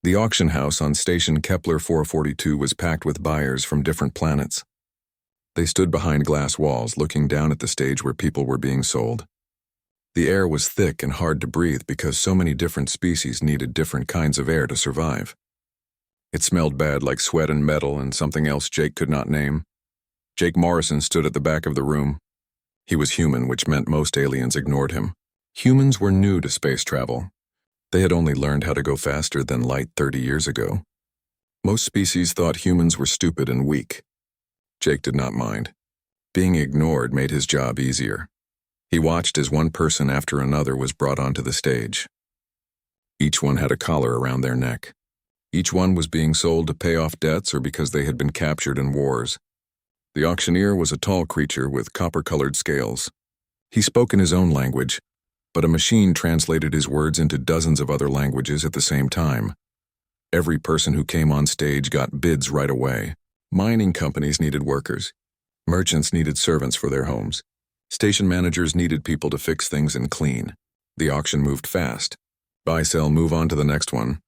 The auction house on station Kepler 442 was packed with buyers from different planets. They stood behind glass walls looking down at the stage where people were being sold. The air was thick and hard to breathe because so many different species needed different kinds of air to survive. It smelled bad, like sweat and metal and something else Jake could not name. Jake Morrison stood at the back of the room. He was human, which meant most aliens ignored him. Humans were new to space travel. They had only learned how to go faster than light 30 years ago. Most species thought humans were stupid and weak. Jake did not mind. Being ignored made his job easier. He watched as one person after another was brought onto the stage. Each one had a collar around their neck. Each one was being sold to pay off debts or because they had been captured in wars. The auctioneer was a tall creature with copper-colored scales. He spoke in his own language, but a machine translated his words into dozens of other languages at the same time. Every person who came on stage got bids right away. Mining companies needed workers. Merchants needed servants for their homes. Station managers needed people to fix things and clean. The auction moved fast. Buy, sell, move on to the next one.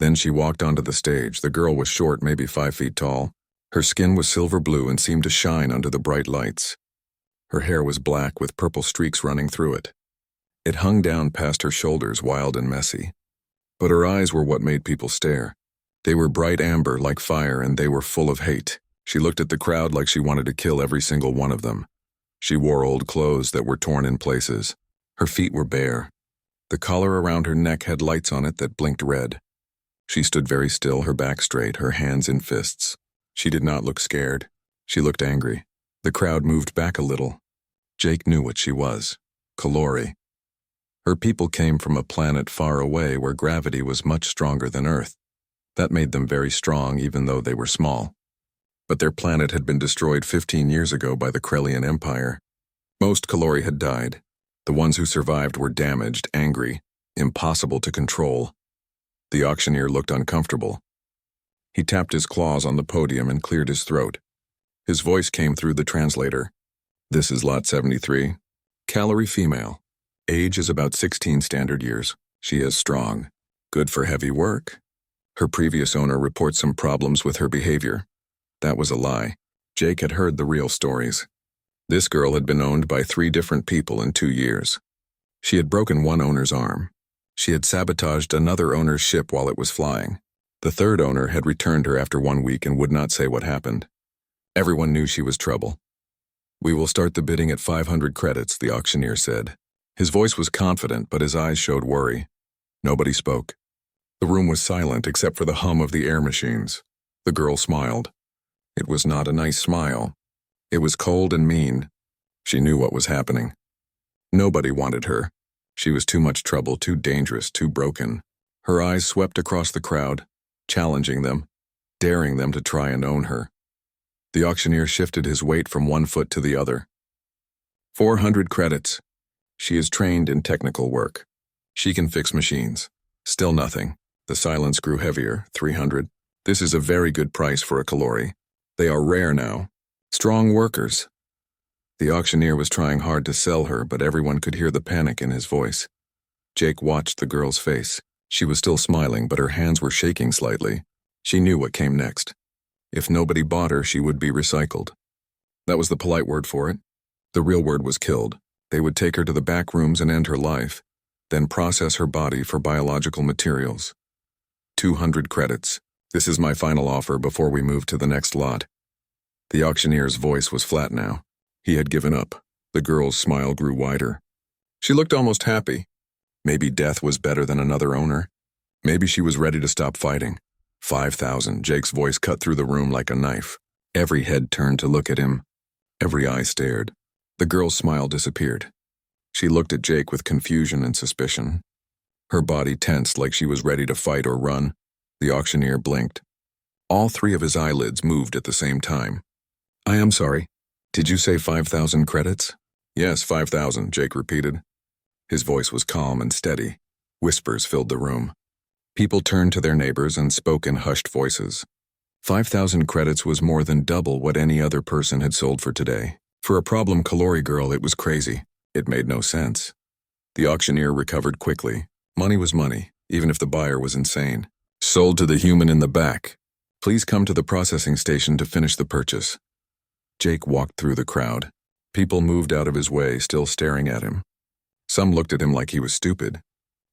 Then she walked onto the stage. The girl was short, maybe 5 feet tall. Her skin was silver blue and seemed to shine under the bright lights. Her hair was black with purple streaks running through it. It hung down past her shoulders, wild and messy. But her eyes were what made people stare. They were bright amber like fire, and they were full of hate. She looked at the crowd like she wanted to kill every single one of them. She wore old clothes that were torn in places. Her feet were bare. The collar around her neck had lights on it that blinked red. She stood very still, her back straight, her hands in fists. She did not look scared. She looked angry. The crowd moved back a little. Jake knew what she was. Kalori. Her people came from a planet far away where gravity was much stronger than Earth. That made them very strong even though they were small. But their planet had been destroyed 15 years ago by the Krellian Empire. Most Kalori had died. The ones who survived were damaged, angry, impossible to control. The auctioneer looked uncomfortable. He tapped his claws on the podium and cleared his throat. His voice came through the translator. This is lot 73. Calorie female. Age is about 16 standard years. She is strong. Good for heavy work. Her previous owner reports some problems with her behavior. That was a lie. Jake had heard the real stories. This girl had been owned by 3 different people in 2 years. She had broken one owner's arm. She had sabotaged another owner's ship while it was flying. The third owner had returned her after 1 week and would not say what happened. Everyone knew she was trouble. We will start the bidding at 500 credits, the auctioneer said. His voice was confident, but his eyes showed worry. Nobody spoke. The room was silent except for the hum of the air machines. The girl smiled. It was not a nice smile. It was cold and mean. She knew what was happening. Nobody wanted her. She was too much trouble, too dangerous, too broken. Her eyes swept across the crowd, challenging them, daring them to try and own her. The auctioneer shifted his weight from one foot to the other. 400 credits. She is trained in technical work. She can fix machines. Still nothing. The silence grew heavier. 300. This is a very good price for a Kalori. They are rare now. Strong workers. The auctioneer was trying hard to sell her, but everyone could hear the panic in his voice. Jake watched the girl's face. She was still smiling, but her hands were shaking slightly. She knew what came next. If nobody bought her, she would be recycled. That was the polite word for it. The real word was killed. They would take her to the back rooms and end her life, then process her body for biological materials. 200 credits. This is my final offer before we move to the next lot. The auctioneer's voice was flat now. He had given up. The girl's smile grew wider. She looked almost happy. Maybe death was better than another owner. Maybe she was ready to stop fighting. 5,000. Jake's voice cut through the room like a knife. Every head turned to look at him. Every eye stared. The girl's smile disappeared. She looked at Jake with confusion and suspicion. Her body tensed like she was ready to fight or run. The auctioneer blinked. All 3 of his eyelids moved at the same time. I am sorry. Did you say 5,000 credits? Yes, 5,000, Jake repeated. His voice was calm and steady. Whispers filled the room. People turned to their neighbors and spoke in hushed voices. 5,000 credits was more than double what any other person had sold for today. For a problem Kalori girl, it was crazy. It made no sense. The auctioneer recovered quickly. Money was money, even if the buyer was insane. Sold to the human in the back. Please come to the processing station to finish the purchase. Jake walked through the crowd. People moved out of his way, still staring at him. Some looked at him like he was stupid.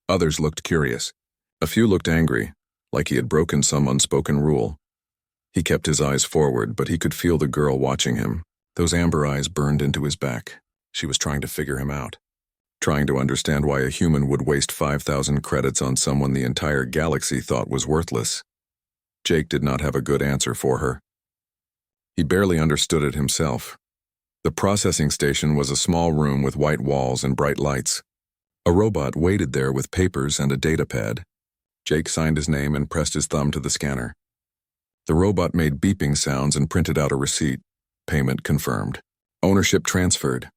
Others looked curious. A few looked angry, like he had broken some unspoken rule. He kept his eyes forward, but he could feel the girl watching him. Those amber eyes burned into his back. She was trying to figure him out. Trying to understand why a human would waste 5,000 credits on someone the entire galaxy thought was worthless. Jake did not have a good answer for her. He barely understood it himself. The processing station was a small room with white walls and bright lights. A robot waited there with papers and a data pad. Jake signed his name and pressed his thumb to the scanner. The robot made beeping sounds and printed out a receipt. Payment confirmed. Ownership transferred.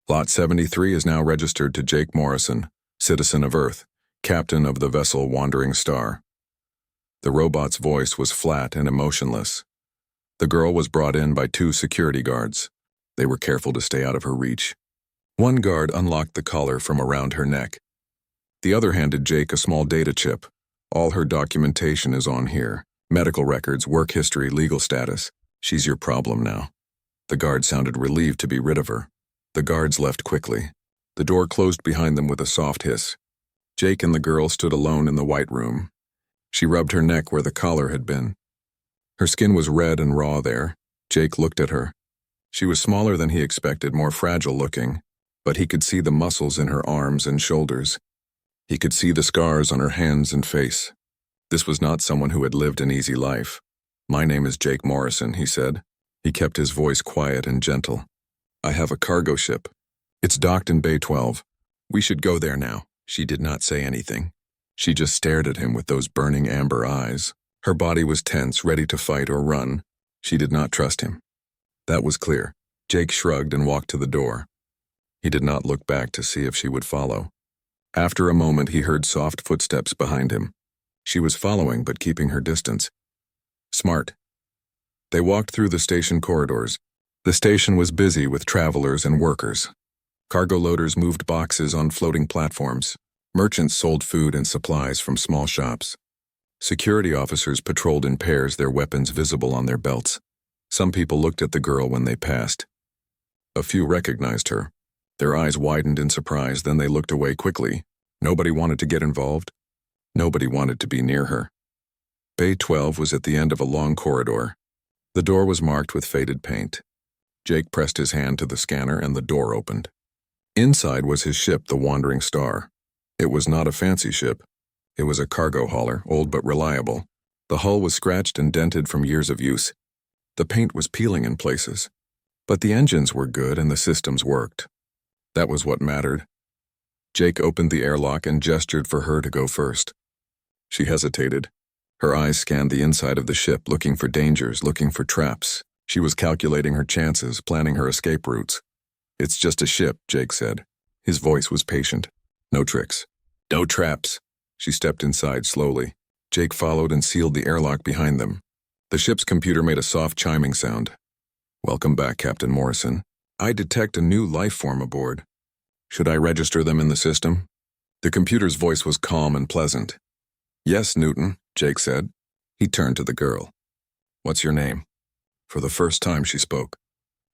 Lot 73 is now registered to Jake Morrison, citizen of Earth, captain of the vessel Wandering Star. The robot's voice was flat and emotionless. The girl was brought in by 2 security guards. They were careful to stay out of her reach. One guard unlocked the collar from around her neck. The other handed Jake a small data chip. All her documentation is on here. Medical records, work history, legal status. She's your problem now. The guard sounded relieved to be rid of her. The guards left quickly. The door closed behind them with a soft hiss. Jake and the girl stood alone in the white room. She rubbed her neck where the collar had been. Her skin was red and raw there. Jake looked at her. She was smaller than he expected, more fragile looking, but he could see the muscles in her arms and shoulders. He could see the scars on her hands and face. This was not someone who had lived an easy life. "My name is Jake Morrison," he said. He kept his voice quiet and gentle. "I have a cargo ship. It's docked in Bay 12. We should go there now." She did not say anything. She just stared at him with those burning amber eyes. Her body was tense, ready to fight or run. She did not trust him. That was clear. Jake shrugged and walked to the door. He did not look back to see if she would follow. After a moment, he heard soft footsteps behind him. She was following, but keeping her distance. Smart. They walked through the station corridors. The station was busy with travelers and workers. Cargo loaders moved boxes on floating platforms. Merchants sold food and supplies from small shops. Security officers patrolled in pairs, their weapons visible on their belts. Some people looked at the girl when they passed. A few recognized her. Their eyes widened in surprise, then they looked away quickly. Nobody wanted to get involved. Nobody wanted to be near her. Bay 12 was at the end of a long corridor. The door was marked with faded paint. Jake pressed his hand to the scanner and the door opened. Inside was his ship, the Wandering Star. It was not a fancy ship. It was a cargo hauler, old but reliable. The hull was scratched and dented from years of use. The paint was peeling in places. But the engines were good and the systems worked. That was what mattered. Jake opened the airlock and gestured for her to go first. She hesitated. Her eyes scanned the inside of the ship, looking for dangers, looking for traps. She was calculating her chances, planning her escape routes. "It's just a ship," Jake said. His voice was patient. "No tricks. No traps." She stepped inside slowly. Jake followed and sealed the airlock behind them. The ship's computer made a soft chiming sound. "Welcome back, Captain Morrison. I detect a new life form aboard. Should I register them in the system?" The computer's voice was calm and pleasant. "Yes, Newton," Jake said. He turned to the girl. "What's your name?" For the first time she spoke.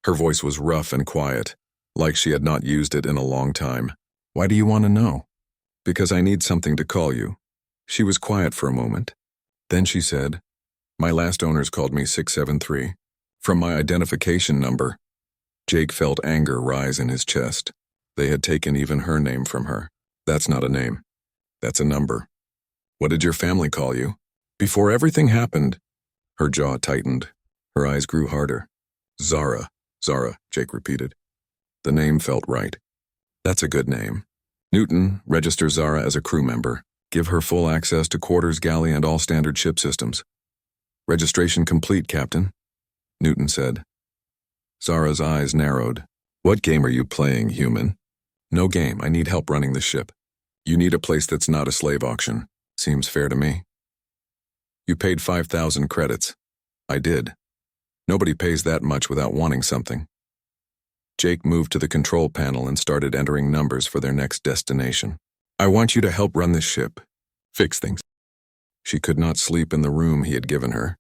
Her voice was rough and quiet, like she had not used it in a long time. "Why do you want to know?" "Because I need something to call you." She was quiet for a moment. Then she said, "My last owners called me 673. From my identification number." Jake felt anger rise in his chest. They had taken even her name from her. "That's not a name. That's a number." "What did your family call you?" "Before everything happened." Her jaw tightened. Her eyes grew harder. "Zara." "Zara," Jake repeated. The name felt right. "That's a good name. Newton, register Zara as a crew member. Give her full access to quarters, galley, and all standard ship systems." "Registration complete, Captain," Newton said. Zara's eyes narrowed. "What game are you playing, human?" "No game. I need help running the ship." "You need a place that's not a slave auction. Seems fair to me." "You paid 5,000 credits." "I did. Nobody pays that much without wanting something." Jake moved to the control panel and started entering numbers for their next destination. "I want you to help run this ship. Fix things. She could not sleep in the room he had given her.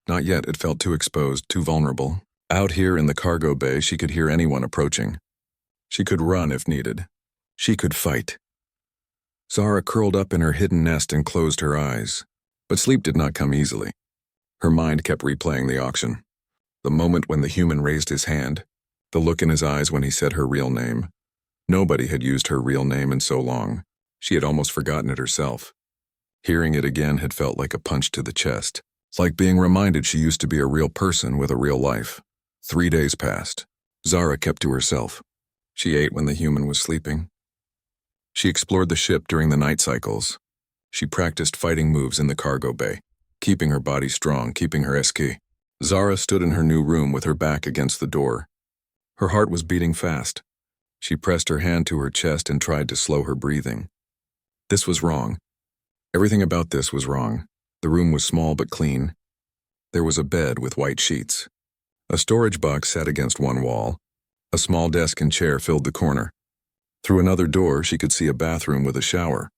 Not yet, it felt too exposed, too vulnerable. Out here in the cargo bay, she could hear anyone approaching. She could run if needed. She could fight. Zara curled up in her hidden nest and closed her eyes. But sleep did not come easily. Her mind kept replaying the auction. The moment when the human raised his hand, the look in his eyes when he said her real name. Nobody had used her real name in so long. She had almost forgotten it herself. Hearing it again had felt like a punch to the chest. It's like being reminded she used to be a real person with a real life. 3 days passed. Zara kept to herself. She ate when the human was sleeping. She explored the ship during the night cycles. She practiced fighting moves in the cargo bay, keeping her body strong, keeping her esque. Zara stood in her new room with her back against the door. Her heart was beating fast. She pressed her hand to her chest and tried to slow her breathing. This was wrong. Everything about this was wrong. The room was small but clean. There was a bed with white sheets. A storage box sat against one wall. A small desk and chair filled the corner. Through another door, she could see a bathroom with a shower.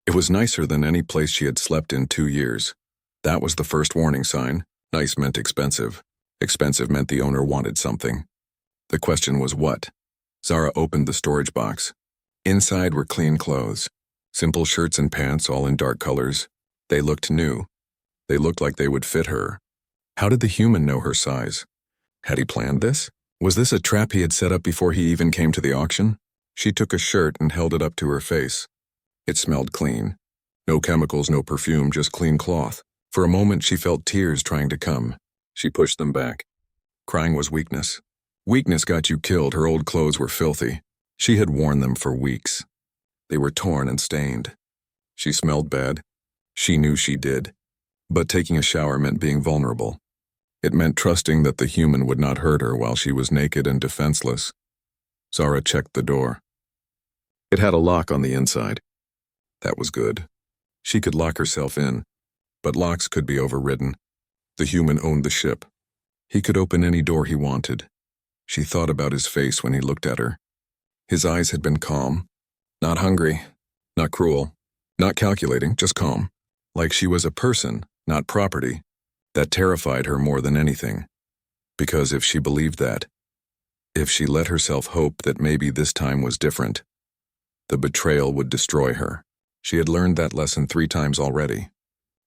It was nicer than any place she had slept in 2 years. That was the first warning sign. Nice meant expensive. Expensive meant the owner wanted something. The question was what? Zara opened the storage box. Inside were clean clothes. Simple shirts and pants, all in dark colors. They looked new. They looked like they would fit her. How did the human know her size? Had he planned this? Was this a trap he had set up before he even came to the auction? She took a shirt and held it up to her face. It smelled clean. No chemicals, no perfume, just clean cloth. For a moment she felt tears trying to come. She pushed them back. Crying was weakness. Weakness got you killed. Her old clothes were filthy. She had worn them for weeks. They were torn and stained. She smelled bad. She knew she did. But taking a shower meant being vulnerable. It meant trusting that the human would not hurt her while she was naked and defenseless. Zara checked the door. It had a lock on the inside. That was good. She could lock herself in, but locks could be overridden. The human owned the ship. He could open any door he wanted. She thought about his face when he looked at her. His eyes had been calm, not hungry, not cruel, not calculating, just calm. Like she was a person, not property. That terrified her more than anything. Because if she believed that, if she let herself hope that maybe this time was different, the betrayal would destroy her. She had learned that lesson 3 times already.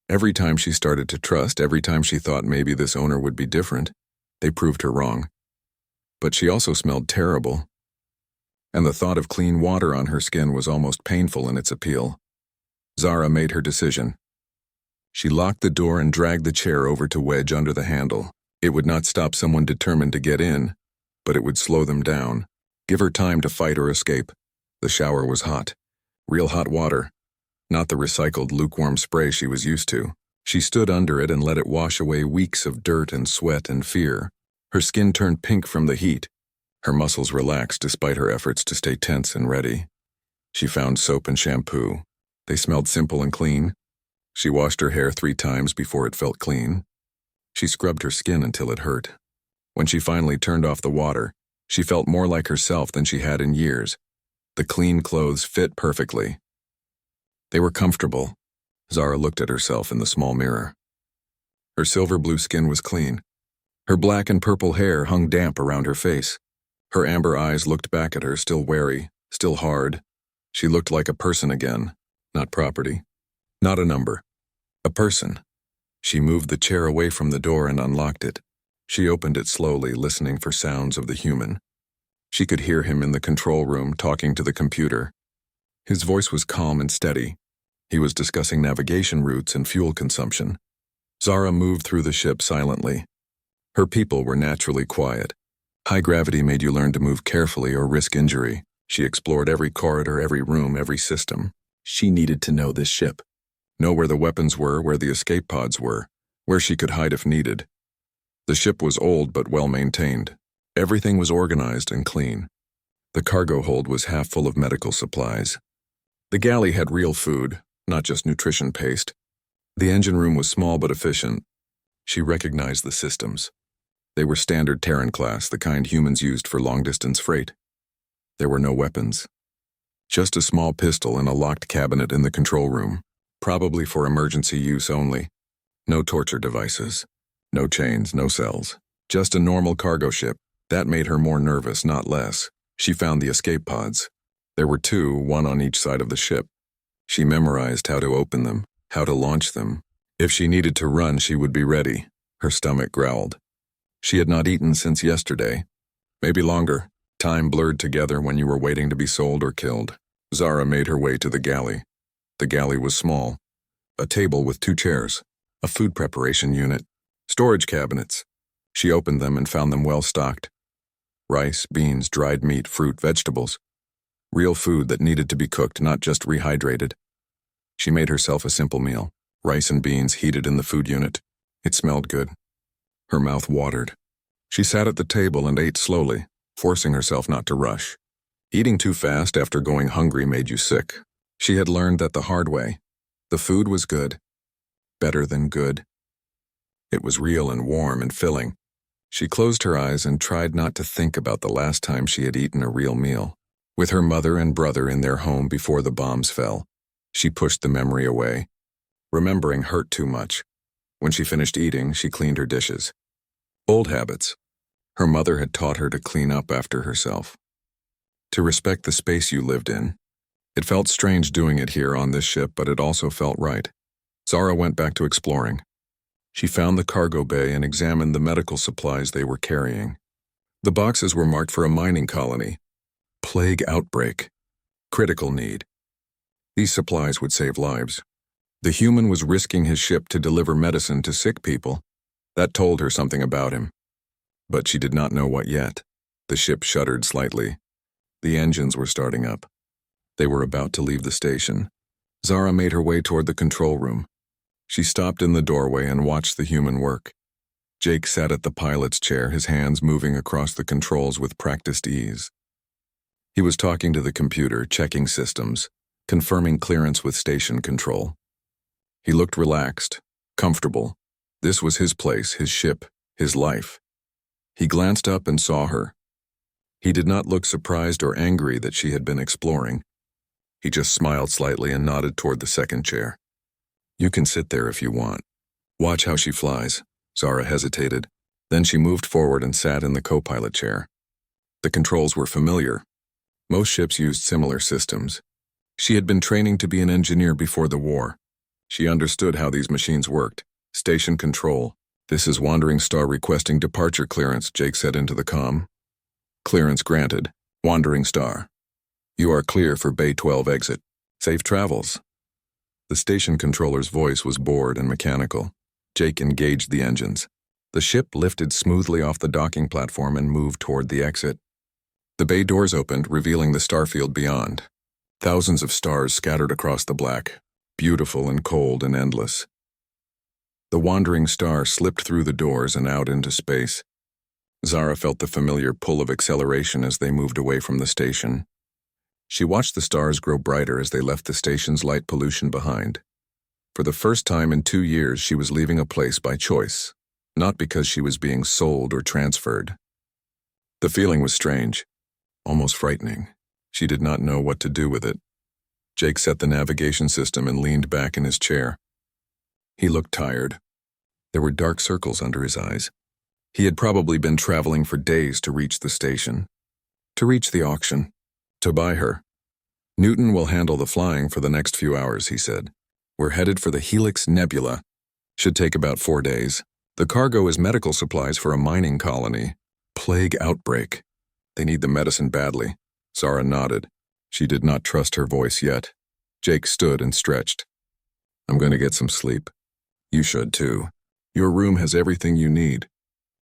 Every time she started to trust, every time she thought maybe this owner would be different, they proved her wrong. But she also smelled terrible. And the thought of clean water on her skin was almost painful in its appeal. Zara made her decision. She locked the door and dragged the chair over to wedge under the handle. It would not stop someone determined to get in, but it would slow them down, give her time to fight or escape. The shower was hot. Real hot water. Not the recycled lukewarm spray she was used to. She stood under it and let it wash away weeks of dirt and sweat and fear. Her skin turned pink from the heat. Her muscles relaxed despite her efforts to stay tense and ready. She found soap and shampoo. They smelled simple and clean. She washed her hair 3 times before it felt clean. She scrubbed her skin until it hurt. When she finally turned off the water, she felt more like herself than she had in years. The clean clothes fit perfectly. They were comfortable. Zara looked at herself in the small mirror. Her silver blue skin was clean. Her black and purple hair hung damp around her face. Her amber eyes looked back at her, still wary, still hard. She looked like a person again, not property, not a number. A person. She moved the chair away from the door and unlocked it. She opened it slowly, listening for sounds of the human. She could hear him in the control room talking to the computer. His voice was calm and steady. He was discussing navigation routes and fuel consumption. Zara moved through the ship silently. Her people were naturally quiet. High gravity made you learn to move carefully or risk injury. She explored every corridor, every room, every system. She needed to know this ship. Know where the weapons were, where the escape pods were, where she could hide if needed. The ship was old but well-maintained. Everything was organized and clean. The cargo hold was half full of medical supplies. The galley had real food, not just nutrition paste. The engine room was small but efficient. She recognized the systems. They were standard Terran class, the kind humans used for long-distance freight. There were no weapons. Just a small pistol and a locked cabinet in the control room. Probably for emergency use only. No torture devices. No chains, no cells. Just a normal cargo ship. That made her more nervous, not less. She found the escape pods. There were two, one on each side of the ship. She memorized how to open them, how to launch them. If she needed to run, she would be ready. Her stomach growled. She had not eaten since yesterday. Maybe longer. Time blurred together when you were waiting to be sold or killed. Zara made her way to the galley. The galley was small. A table with 2 chairs. A food preparation unit. Storage cabinets. She opened them and found them well stocked. Rice, beans, dried meat, fruit, vegetables. Real food that needed to be cooked, not just rehydrated. She made herself a simple meal. Rice and beans heated in the food unit. It smelled good. Her mouth watered. She sat at the table and ate slowly, forcing herself not to rush. Eating too fast after going hungry made you sick. She had learned that the hard way. The food was good. Better than good. It was real and warm and filling. She closed her eyes and tried not to think about the last time she had eaten a real meal. With her mother and brother in their home before the bombs fell, she pushed the memory away. Remembering hurt too much. When she finished eating, she cleaned her dishes. Old habits. Her mother had taught her to clean up after herself. To respect the space you lived in. It felt strange doing it here on this ship, but it also felt right. Zara went back to exploring. She found the cargo bay and examined the medical supplies they were carrying. The boxes were marked for a mining colony. Plague outbreak. Critical need. These supplies would save lives. The human was risking his ship to deliver medicine to sick people. That told her something about him. But she did not know what yet. The ship shuddered slightly. The engines were starting up. They were about to leave the station. Zara made her way toward the control room. She stopped in the doorway and watched the human work. Jake sat at the pilot's chair, his hands moving across the controls with practiced ease. He was talking to the computer, checking systems, confirming clearance with station control. He looked relaxed, comfortable. This was his place, his ship, his life. He glanced up and saw her. He did not look surprised or angry that she had been exploring. He just smiled slightly and nodded toward the second chair. You can sit there if you want. Watch how she flies. Zara hesitated. Then she moved forward and sat in the co-pilot chair. The controls were familiar. Most ships used similar systems. She had been training to be an engineer before the war. She understood how these machines worked. Station control. This is Wandering Star requesting departure clearance, Jake said into the comm. Clearance granted. Wandering Star. You are clear for Bay 12 exit. Safe travels. The station controller's voice was bored and mechanical. Jake engaged the engines. The ship lifted smoothly off the docking platform and moved toward the exit. The bay doors opened, revealing the starfield beyond. Thousands of stars scattered across the black, beautiful and cold and endless. The wandering star slipped through the doors and out into space. Zara felt the familiar pull of acceleration as they moved away from the station. She watched the stars grow brighter as they left the station's light pollution behind. For the first time in 2 years, she was leaving a place by choice, not because she was being sold or transferred. The feeling was strange, almost frightening. She did not know what to do with it. Jake set the navigation system and leaned back in his chair. He looked tired. There were dark circles under his eyes. He had probably been traveling for days to reach the station, to reach the auction, to buy her. Newton will handle the flying for the next few hours, he said. We're headed for the Helix Nebula. Should take about 4 days. The cargo is medical supplies for a mining colony. Plague outbreak. They need the medicine badly. Zara nodded. She did not trust her voice yet. Jake stood and stretched. I'm going to get some sleep. You should too. Your room has everything you need.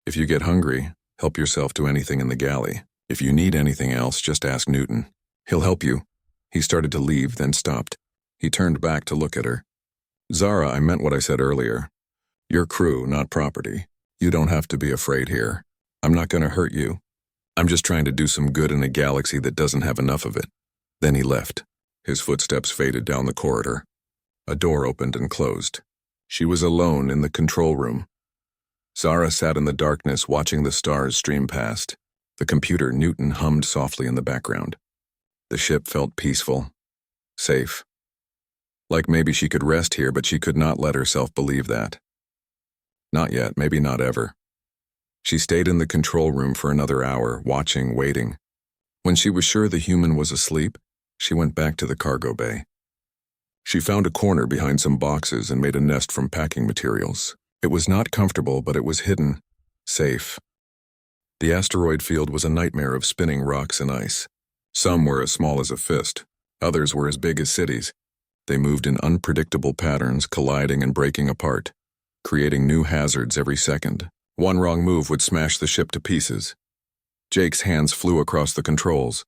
If you get hungry, help yourself to anything in the galley. If you need anything else, just ask Newton. He'll help you. He started to leave, then stopped. He turned back to look at her. Zara, I meant what I said earlier. You're crew, not property. You don't have to be afraid here. I'm not going to hurt you. I'm just trying to do some good in a galaxy that doesn't have enough of it. Then he left. His footsteps faded down the corridor. A door opened and closed. She was alone in the control room. Zara sat in the darkness watching the stars stream past. The computer Newton hummed softly in the background. The ship felt peaceful, safe. Like maybe she could rest here, but she could not let herself believe that. Not yet, maybe not ever. She stayed in the control room for another hour, watching, waiting. When she was sure the human was asleep, she went back to the cargo bay. She found a corner behind some boxes and made a nest from packing materials. It was not comfortable, but it was hidden, safe. The asteroid field was a nightmare of spinning rocks and ice. Some were as small as a fist, others were as big as cities. They moved in unpredictable patterns, colliding and breaking apart, creating new hazards every second. One wrong move would smash the ship to pieces. Jake's hands flew across the controls.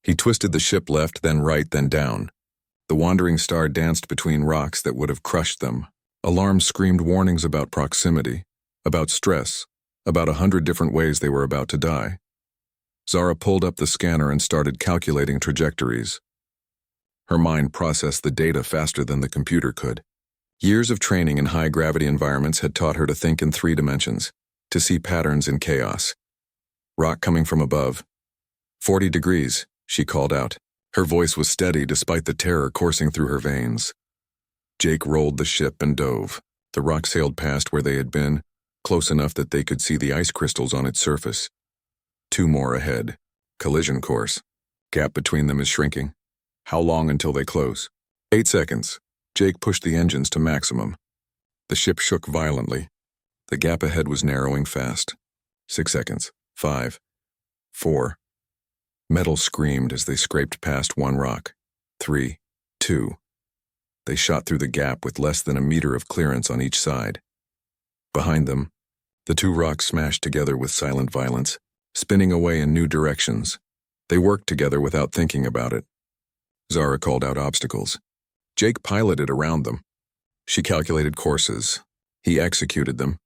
He twisted the ship left, then right, then down. The wandering star danced between rocks that would have crushed them. Alarms screamed warnings about proximity, about stress, about 100 different ways they were about to die. Zara pulled up the scanner and started calculating trajectories. Her mind processed the data faster than the computer could. Years of training in high-gravity environments had taught her to think in 3 dimensions, to see patterns in chaos. Rock coming from above. 40 degrees, she called out. Her voice was steady despite the terror coursing through her veins. Jake rolled the ship and dove. The rock sailed past where they had been, close enough that they could see the ice crystals on its surface. 2 more ahead. Collision course. Gap between them is shrinking. How long until they close? 8 seconds. Jake pushed the engines to maximum. The ship shook violently. The gap ahead was narrowing fast. 6 seconds. 5. 4. Metal screamed as they scraped past one rock. 3. 2. They shot through the gap with less than a meter of clearance on each side. Behind them, the 2 rocks smashed together with silent violence, spinning away in new directions. They worked together without thinking about it. Zara called out obstacles. Jake piloted around them. She calculated courses. He executed them.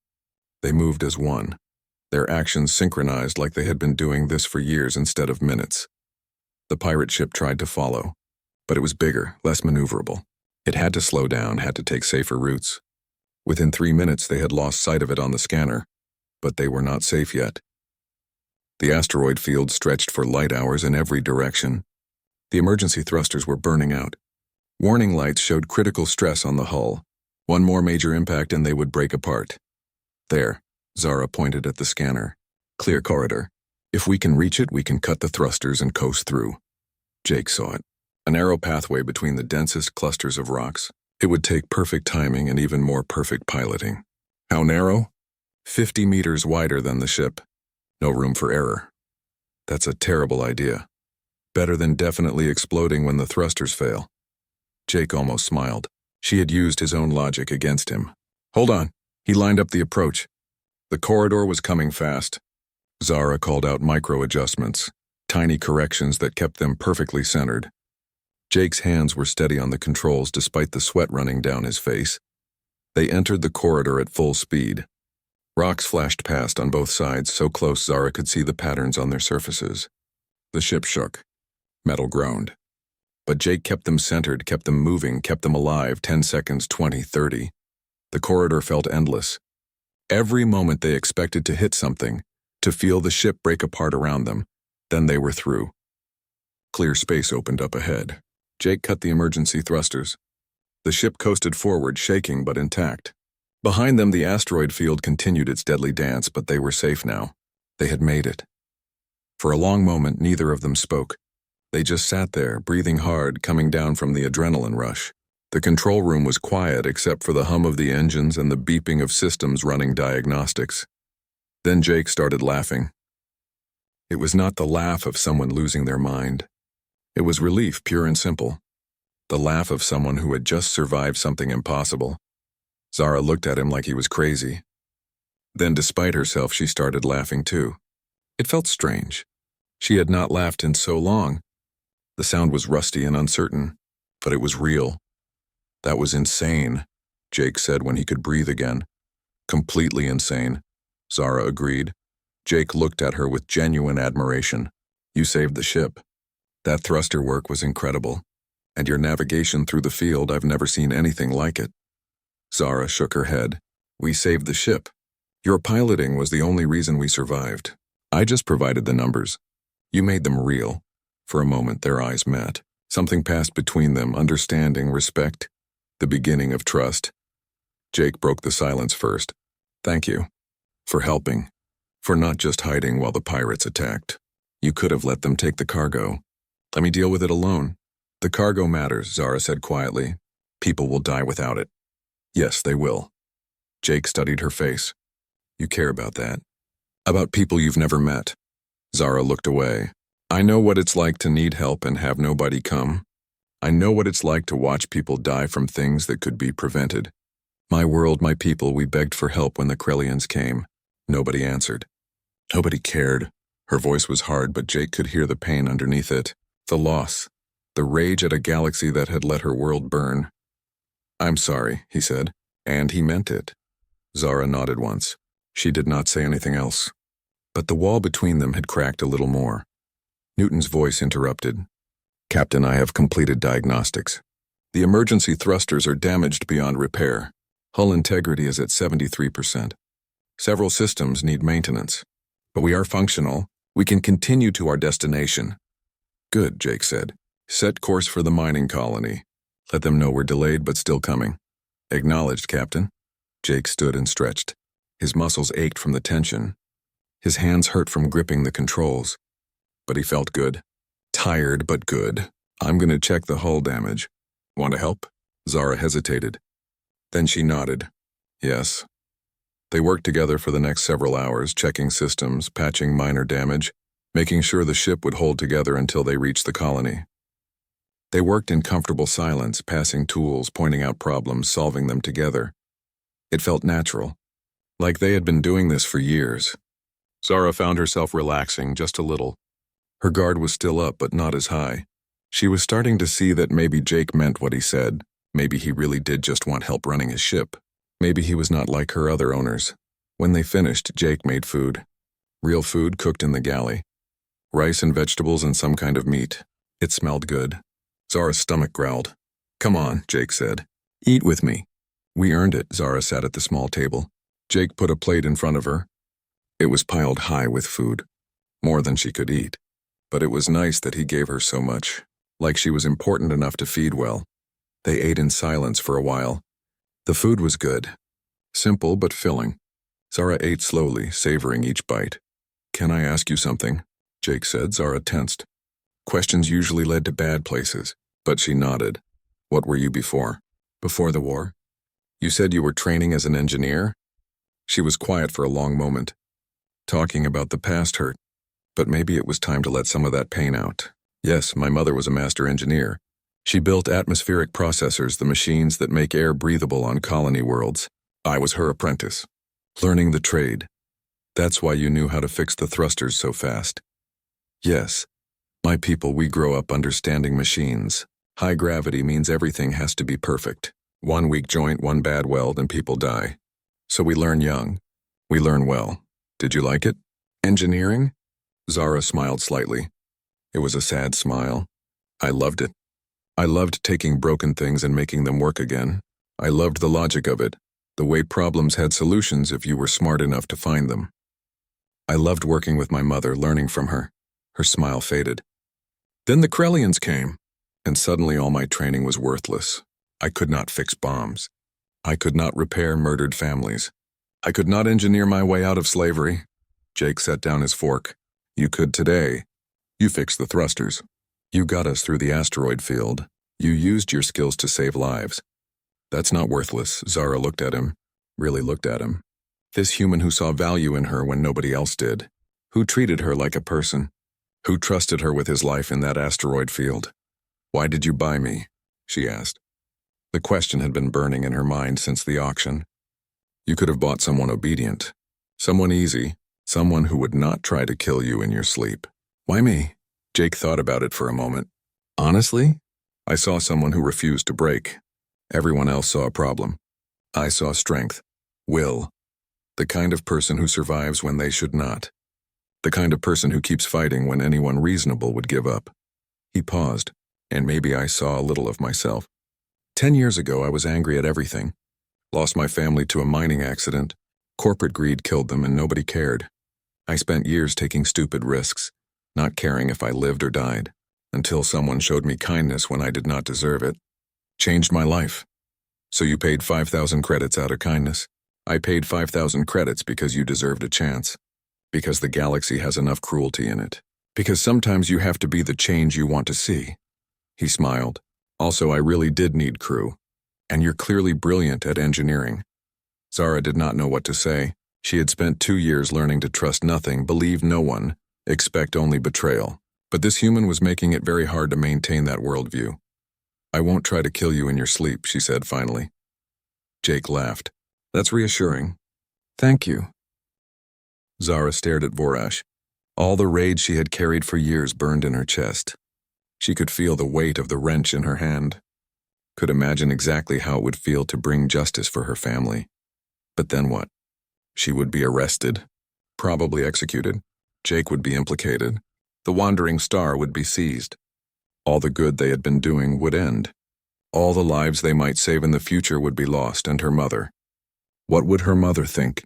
They moved as one. Their actions synchronized like they had been doing this for years instead of minutes. The pirate ship tried to follow, but it was bigger, less maneuverable. It had to slow down, had to take safer routes. Within 3 minutes, they had lost sight of it on the scanner, but they were not safe yet. The asteroid field stretched for light hours in every direction. The emergency thrusters were burning out. Warning lights showed critical stress on the hull. One more major impact and they would break apart. There, Zara pointed at the scanner. Clear corridor. If we can reach it, we can cut the thrusters and coast through. Jake saw it. A narrow pathway between the densest clusters of rocks. It would take perfect timing and even more perfect piloting. How narrow? 50 meters wider than the ship. No room for error. That's a terrible idea. Better than definitely exploding when the thrusters fail. Jake almost smiled. She had used his own logic against him. Hold on. He lined up the approach. The corridor was coming fast. Zara called out micro-adjustments, tiny corrections that kept them perfectly centered. Jake's hands were steady on the controls despite the sweat running down his face. They entered the corridor at full speed. Rocks flashed past on both sides so close Zara could see the patterns on their surfaces. The ship shook. Metal groaned. But Jake kept them centered, kept them moving, kept them alive. 10 seconds, 20, 30. The corridor felt endless. Every moment they expected to hit something, to feel the ship break apart around them. Then they were through. Clear space opened up ahead. Jake cut the emergency thrusters. The ship coasted forward, shaking but intact. Behind them, the asteroid field continued its deadly dance, but they were safe now. They had made it. For a long moment, neither of them spoke. They just sat there, breathing hard, coming down from the adrenaline rush. The control room was quiet except for the hum of the engines and the beeping of systems running diagnostics. Then Jake started laughing. It was not the laugh of someone losing their mind. It was relief, pure and simple. The laugh of someone who had just survived something impossible. Zara looked at him like he was crazy. Then, despite herself, she started laughing too. It felt strange. She had not laughed in so long. The sound was rusty and uncertain, but it was real. That was insane, Jake said when he could breathe again. Completely insane, Zara agreed. Jake looked at her with genuine admiration. You saved the ship. That thruster work was incredible. And your navigation through the field, I've never seen anything like it. Zara shook her head. We saved the ship. Your piloting was the only reason we survived. I just provided the numbers. You made them real. For a moment, their eyes met. Something passed between them, understanding, respect. The beginning of trust. Jake broke the silence first. Thank you. For helping. For not just hiding while the pirates attacked. You could have let them take the cargo. Let me deal with it alone. The cargo matters, Zara said quietly. People will die without it. Yes, they will. Jake studied her face. You care about that? About people you've never met. Zara looked away. I know what it's like to need help and have nobody come. I know what it's like to watch people die from things that could be prevented. My world, my people, we begged for help when the Krellians came. Nobody answered. Nobody cared. Her voice was hard, but Jake could hear the pain underneath it. The loss. The rage at a galaxy that had let her world burn. I'm sorry, he said. And he meant it. Zara nodded once. She did not say anything else. But the wall between them had cracked a little more. Newton's voice interrupted. Captain, I have completed diagnostics. The emergency thrusters are damaged beyond repair. Hull integrity is at 73%. Several systems need maintenance. But we are functional. We can continue to our destination. Good, Jake said. Set course for the mining colony. Let them know we're delayed but still coming. Acknowledged, Captain. Jake stood and stretched. His muscles ached from the tension. His hands hurt from gripping the controls. But he felt good. Tired, but good. I'm going to check the hull damage. Want to help? Zara hesitated. Then she nodded. Yes. They worked together for the next several hours, checking systems, patching minor damage, making sure the ship would hold together until they reached the colony. They worked in comfortable silence, passing tools, pointing out problems, solving them together. It felt natural, like they had been doing this for years. Zara found herself relaxing just a little. Her guard was still up, but not as high. She was starting to see that maybe Jake meant what he said. Maybe he really did just want help running his ship. Maybe he was not like her other owners. When they finished, Jake made food. Real food cooked in the galley. Rice and vegetables and some kind of meat. It smelled good. Zara's stomach growled. Come on, Jake said. Eat with me. We earned it. Zara sat at the small table. Jake put a plate in front of her. It was piled high with food. More than she could eat. But it was nice that he gave her so much. Like she was important enough to feed well. They ate in silence for a while. The food was good. Simple but filling. Zara ate slowly, savoring each bite. Can I ask you something? Jake said. Zara tensed. Questions usually led to bad places, but she nodded. What were you before? Before the war? You said you were training as an engineer? She was quiet for a long moment. Talking about the past hurt, but maybe it was time to let some of that pain out. Yes, my mother was a master engineer. She built atmospheric processors, the machines that make air breathable on colony worlds. I was her apprentice. Learning the trade. That's why you knew how to fix the thrusters so fast. Yes. My people, we grow up understanding machines. High gravity means everything has to be perfect. One weak joint, one bad weld, and people die. So we learn young. We learn well. Did you like it? Engineering? Zara smiled slightly. It was a sad smile. I loved it. I loved taking broken things and making them work again. I loved the logic of it, the way problems had solutions if you were smart enough to find them. I loved working with my mother, learning from her. Her smile faded. Then the Krellians came, and suddenly all my training was worthless. I could not fix bombs. I could not repair murdered families. I could not engineer my way out of slavery. Jake set down his fork. You could today. You fixed the thrusters. You got us through the asteroid field. You used your skills to save lives. That's not worthless. Zara looked at him, really looked at him. This human who saw value in her when nobody else did. Who treated her like a person. Who trusted her with his life in that asteroid field. Why did you buy me? She asked. The question had been burning in her mind since the auction. You could have bought someone obedient. Someone easy. Someone who would not try to kill you in your sleep. Why me? Jake thought about it for a moment. Honestly, I saw someone who refused to break. Everyone else saw a problem. I saw strength, will, the kind of person who survives when they should not. The kind of person who keeps fighting when anyone reasonable would give up. He paused, and maybe I saw a little of myself. 10 years ago, I was angry at everything. Lost my family to a mining accident. Corporate greed killed them and nobody cared. I spent years taking stupid risks, not caring if I lived or died, until someone showed me kindness when I did not deserve it. Changed my life. So you paid 5,000 credits out of kindness? I paid 5,000 credits because you deserved a chance. Because the galaxy has enough cruelty in it. Because sometimes you have to be the change you want to see. He smiled. Also, I really did need crew. And you're clearly brilliant at engineering. Zara did not know what to say. She had spent 2 years learning to trust nothing, believe no one, expect only betrayal. But this human was making it very hard to maintain that worldview. I won't try to kill you in your sleep, she said finally. Jake laughed. That's reassuring. Thank you. Zara stared at Vorash. All the rage she had carried for years burned in her chest. She could feel the weight of the wrench in her hand. Could imagine exactly how it would feel to bring justice for her family. But then what? She would be arrested, probably executed. Jake would be implicated. The wandering star would be seized. All the good they had been doing would end. All the lives they might save in the future would be lost, and her mother. What would her mother think?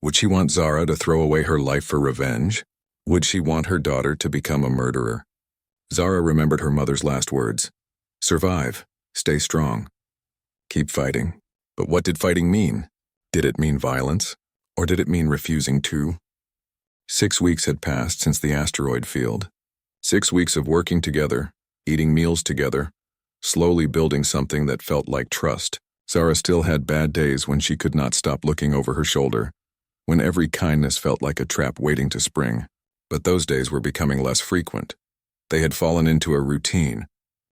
Would she want Zara to throw away her life for revenge? Would she want her daughter to become a murderer? Zara remembered her mother's last words. Survive. Stay strong. Keep fighting. But what did fighting mean? Did it mean violence? Or did it mean refusing to? 6 weeks had passed since the asteroid field. 6 weeks of working together, eating meals together, slowly building something that felt like trust. Zara still had bad days when she could not stop looking over her shoulder, when every kindness felt like a trap waiting to spring. But those days were becoming less frequent. They had fallen into a routine.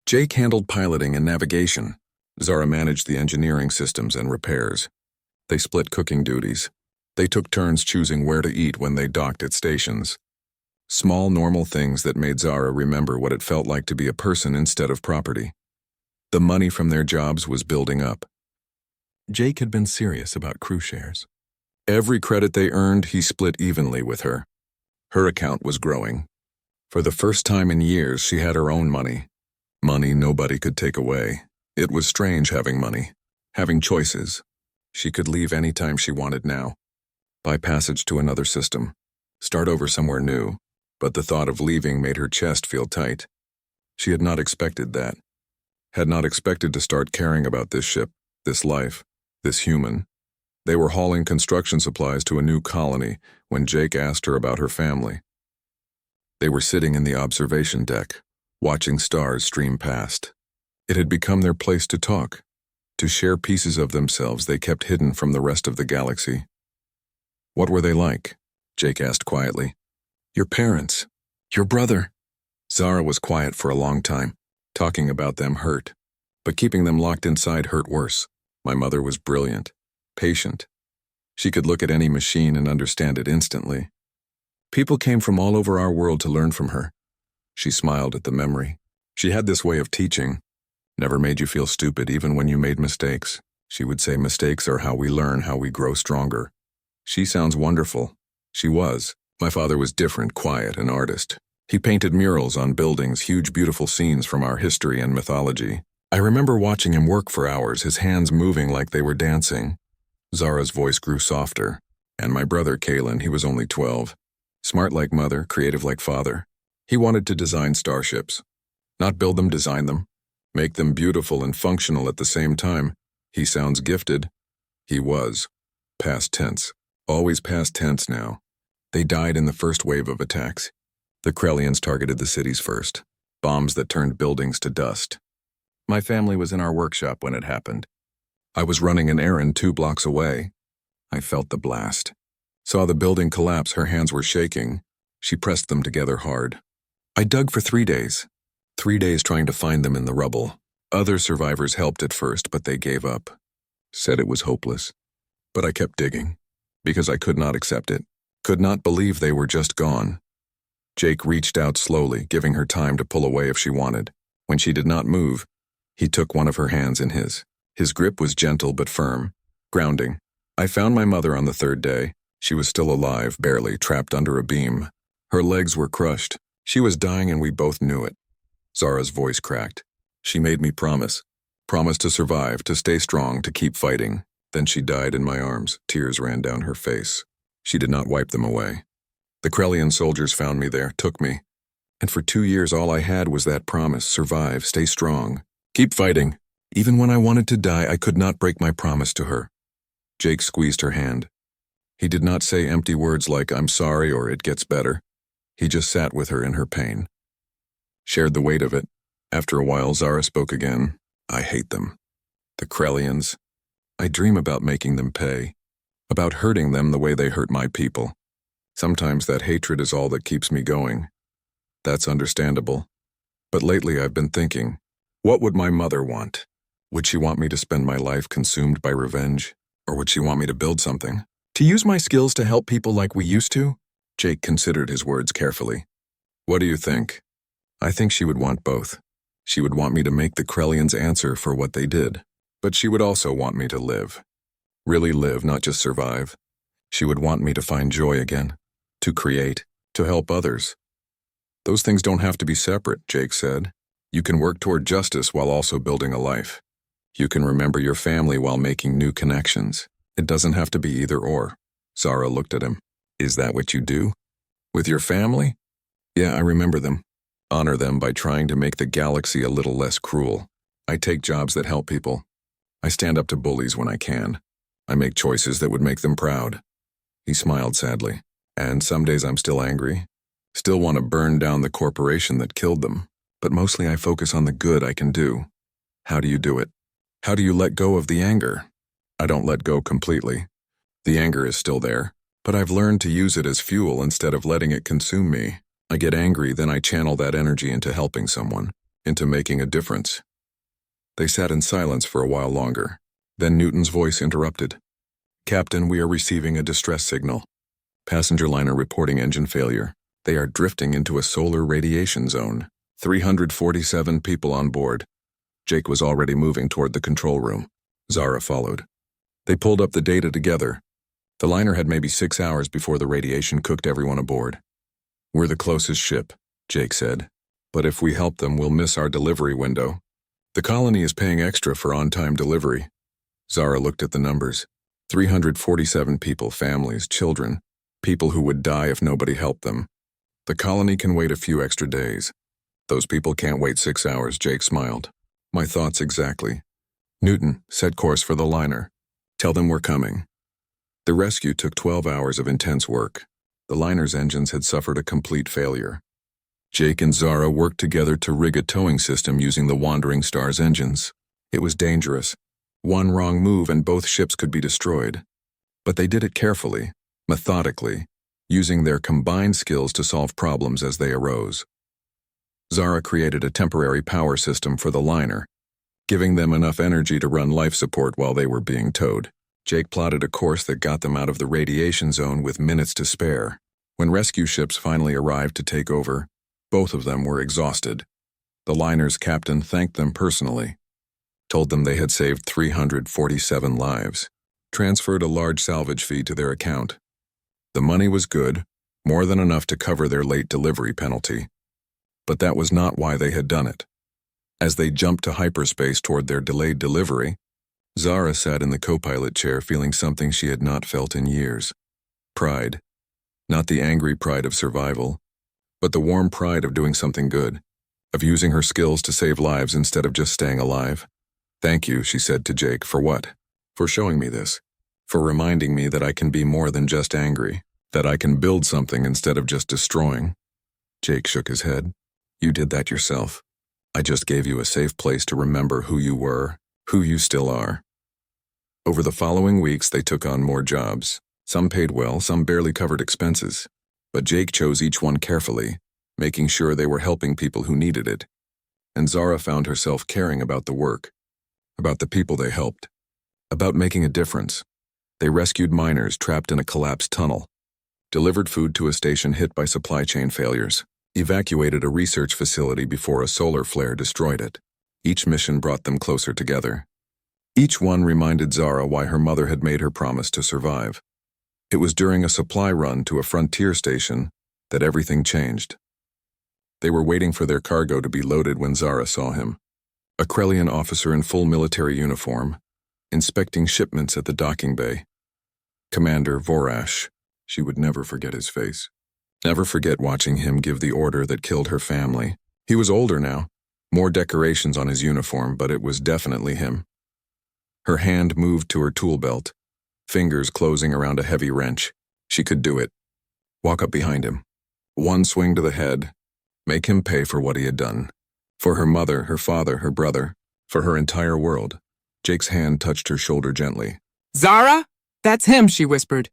Jake handled piloting and navigation. Zara managed the engineering systems and repairs. They split cooking duties. They took turns choosing where to eat when they docked at stations. Small, normal things that made Zara remember what it felt like to be a person instead of property. The money from their jobs was building up. Jake had been serious about crew shares. Every credit they earned, he split evenly with her. Her account was growing. For the first time in years, she had her own money. Money nobody could take away. It was strange having money, having choices. She could leave any time she wanted now. Buy passage to another system. Start over somewhere new. But the thought of leaving made her chest feel tight. She had not expected that. Had not expected to start caring about this ship, this life, this human. They were hauling construction supplies to a new colony when Jake asked her about her family. They were sitting in the observation deck, watching stars stream past. It had become their place to talk, to share pieces of themselves they kept hidden from the rest of the galaxy. What were they like? Jake asked quietly. Your parents. Your brother. Zara was quiet for a long time. Talking about them hurt. But keeping them locked inside hurt worse. My mother was brilliant. Patient. She could look at any machine and understand it instantly. People came from all over our world to learn from her. She smiled at the memory. She had this way of teaching. Never made you feel stupid even when you made mistakes. She would say mistakes are how we learn, how we grow stronger. She sounds wonderful. She was. My father was different, quiet, an artist. He painted murals on buildings, huge beautiful scenes from our history and mythology. I remember watching him work for hours, his hands moving like they were dancing. Zara's voice grew softer. And my brother, Kalen, he was only 12. Smart like mother, creative like father. He wanted to design starships. Not build them, design them. Make them beautiful and functional at the same time. He sounds gifted. He was. Past tense. Always past tense now. They died in the first wave of attacks. The Krellians targeted the cities first. Bombs that turned buildings to dust. My family was in our workshop when it happened. I was running an errand 2 blocks away. I felt the blast. Saw the building collapse, her hands were shaking. She pressed them together hard. I dug for 3 days. 3 days trying to find them in the rubble. Other survivors helped at first, but they gave up. Said it was hopeless. But I kept digging. Because I could not accept it. Could not believe they were just gone. Jake reached out slowly, giving her time to pull away if she wanted. When she did not move, he took one of her hands in his. His grip was gentle but firm, grounding. I found my mother on the 3rd day. She was still alive, barely, trapped under a beam. Her legs were crushed. She was dying and we both knew it. Zara's voice cracked. She made me promise. Promise to survive, to stay strong, to keep fighting. Then she died in my arms. Tears ran down her face. She did not wipe them away. The Krellian soldiers found me there, took me. And for 2 years all I had was that promise, survive, stay strong. Keep fighting. Even when I wanted to die, I could not break my promise to her. Jake squeezed her hand. He did not say empty words like, "I'm sorry" or "it gets better." He just sat with her in her pain. Shared the weight of it. After a while, Zara spoke again. "I hate them. The Krellians. I dream about making them pay. About hurting them the way they hurt my people. Sometimes that hatred is all that keeps me going. That's understandable. But lately I've been thinking, what would my mother want? Would she want me to spend my life consumed by revenge? Or would she want me to build something? To use my skills to help people like we used to?" Jake considered his words carefully. "What do you think?" "I think she would want both. She would want me to make the Krellians answer for what they did. But she would also want me to live. Really live, not just survive. She would want me to find joy again. To create. To help others. Those things don't have to be separate," Jake said. "You can work toward justice while also building a life. You can remember your family while making new connections. It doesn't have to be either or." Zara looked at him. "Is that what you do? With your family?" "Yeah, I remember them. Honor them by trying to make the galaxy a little less cruel. I take jobs that help people. I stand up to bullies when I can. I make choices that would make them proud." He smiled sadly. "And some days I'm still angry. Still want to burn down the corporation that killed them. But mostly I focus on the good I can do." "How do you do it? How do you let go of the anger?" "I don't let go completely. The anger is still there, but I've learned to use it as fuel instead of letting it consume me. I get angry, then I channel that energy into helping someone, into making a difference." They sat in silence for a while longer. Then Newton's voice interrupted. "Captain, we are receiving a distress signal. Passenger liner reporting engine failure. They are drifting into a solar radiation zone. 347 people on board." Jake was already moving toward the control room. Zara followed. They pulled up the data together. The liner had maybe 6 hours before the radiation cooked everyone aboard. "We're the closest ship," Jake said. "But if we help them, we'll miss our delivery window. The colony is paying extra for on-time delivery." Zara looked at the numbers. 347 people, families, children, people who would die if nobody helped them. The colony can wait a few extra days. Those people can't wait 6 hours, Jake smiled. "My thoughts exactly. Newton, set course for the liner. Tell them we're coming." The rescue took 12 hours of intense work. The liner's engines had suffered a complete failure. Jake and Zara worked together to rig a towing system using the Wandering Star's engines. It was dangerous. One wrong move and both ships could be destroyed. But they did it carefully, methodically, using their combined skills to solve problems as they arose. Zara created a temporary power system for the liner, giving them enough energy to run life support while they were being towed. Jake plotted a course that got them out of the radiation zone with minutes to spare. When rescue ships finally arrived to take over, both of them were exhausted. The liner's captain thanked them personally, told them they had saved 347 lives, transferred a large salvage fee to their account. The money was good, more than enough to cover their late delivery penalty. But that was not why they had done it. As they jumped to hyperspace toward their delayed delivery, Zara sat in the co-pilot chair feeling something she had not felt in years. Pride. Not the angry pride of survival, but the warm pride of doing something good, of using her skills to save lives instead of just staying alive. "Thank you," she said to Jake. "For what?" "For showing me this. For reminding me that I can be more than just angry, that I can build something instead of just destroying." Jake shook his head. "You did that yourself. I just gave you a safe place to remember who you were, who you still are." Over the following weeks, they took on more jobs. Some paid well, some barely covered expenses. But Jake chose each one carefully, making sure they were helping people who needed it. And Zara found herself caring about the work, about the people they helped, about making a difference. They rescued miners trapped in a collapsed tunnel, delivered food to a station hit by supply chain failures, evacuated a research facility before a solar flare destroyed it. Each mission brought them closer together. Each one reminded Zara why her mother had made her promise to survive. It was during a supply run to a frontier station that everything changed. They were waiting for their cargo to be loaded when Zara saw him, a Krellian officer in full military uniform, inspecting shipments at the docking bay. Commander Vorash. She would never forget his face. Never forget watching him give the order that killed her family. He was older now, More decorations on his uniform, but it was definitely him. Her hand moved to her tool belt, fingers closing around a heavy wrench. She could do it. Walk up behind him. One swing to the head. Make him pay for what he had done. For her mother, her father, her brother, for her entire world. Jake's hand touched her shoulder gently. Zara? That's him, she whispered.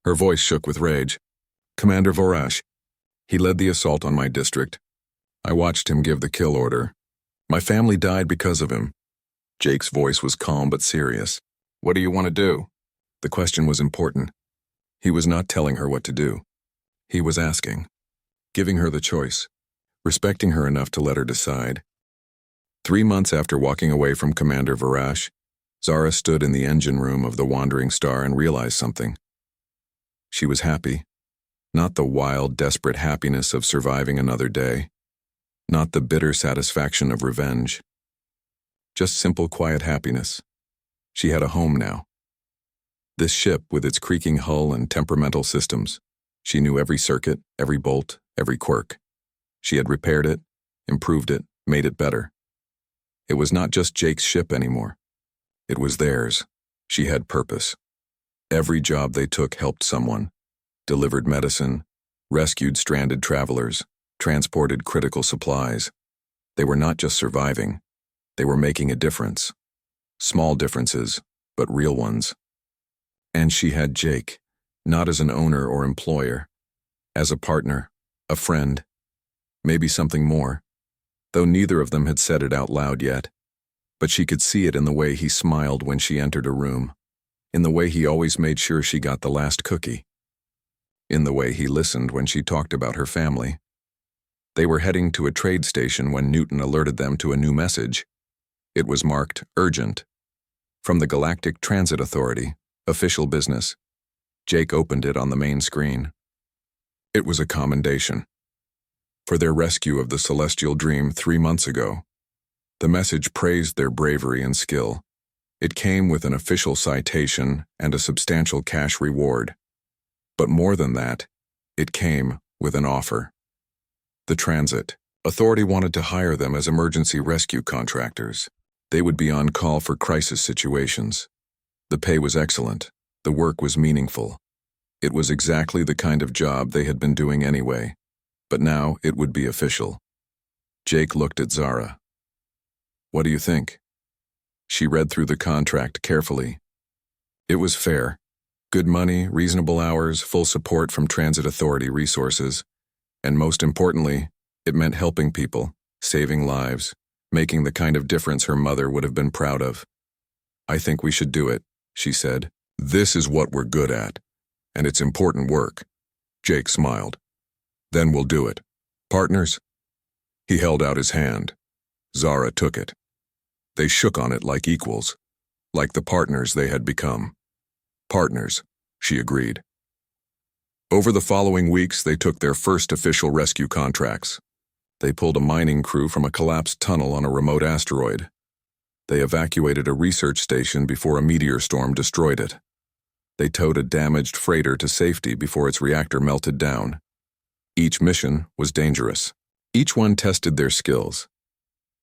Her voice shook with rage. Commander Vorash. He led the assault on my district. I watched him give the kill order. My family died because of him. Jake's voice was calm but serious. What do you want to do? The question was important. He was not telling her what to do. He was asking, giving her the choice, respecting her enough to let her decide. 3 months after walking away from Commander Vorash, Zara stood in the engine room of the Wandering Star and realized something. She was happy. Not the wild, desperate happiness of surviving another day. Not the bitter satisfaction of revenge. Just simple, quiet happiness. She had a home now. This ship, with its creaking hull and temperamental systems, she knew every circuit, every bolt, every quirk. She had repaired it, improved it, made it better. It was not just Jake's ship anymore. It was theirs. She had purpose. Every job they took helped someone. Delivered medicine, rescued stranded travelers, transported critical supplies. They were not just surviving. They were making a difference. Small differences, but real ones. And she had Jake, not as an owner or employer, as a partner, a friend, maybe something more, though neither of them had said it out loud yet. But she could see it in the way he smiled when she entered a room, in the way he always made sure she got the last cookie, in the way he listened when she talked about her family. They were heading to a trade station when Newton alerted them to a new message. It was marked urgent. From the Galactic Transit Authority, official business. Jake opened it on the main screen. It was a commendation. For their rescue of the Celestial Dream 3 months ago. The message praised their bravery and skill. It came with an official citation and a substantial cash reward. But more than that, it came with an offer. The Transit Authority wanted to hire them as emergency rescue contractors. They would be on call for crisis situations. The pay was excellent. The work was meaningful. It was exactly the kind of job they had been doing anyway. But now it would be official. Jake looked at Zara. What do you think? She read through the contract carefully. It was fair. Good money, reasonable hours, full support from Transit Authority resources. And most importantly, it meant helping people, saving lives, making the kind of difference her mother would have been proud of. I think we should do it, she said. This is what we're good at, and it's important work. Jake smiled. Then we'll do it. Partners? He held out his hand. Zara took it. They shook on it like equals, like the partners they had become. Partners, she agreed. Over the following weeks, they took their first official rescue contracts. They pulled a mining crew from a collapsed tunnel on a remote asteroid. They evacuated a research station before a meteor storm destroyed it. They towed a damaged freighter to safety before its reactor melted down. Each mission was dangerous. Each one tested their skills.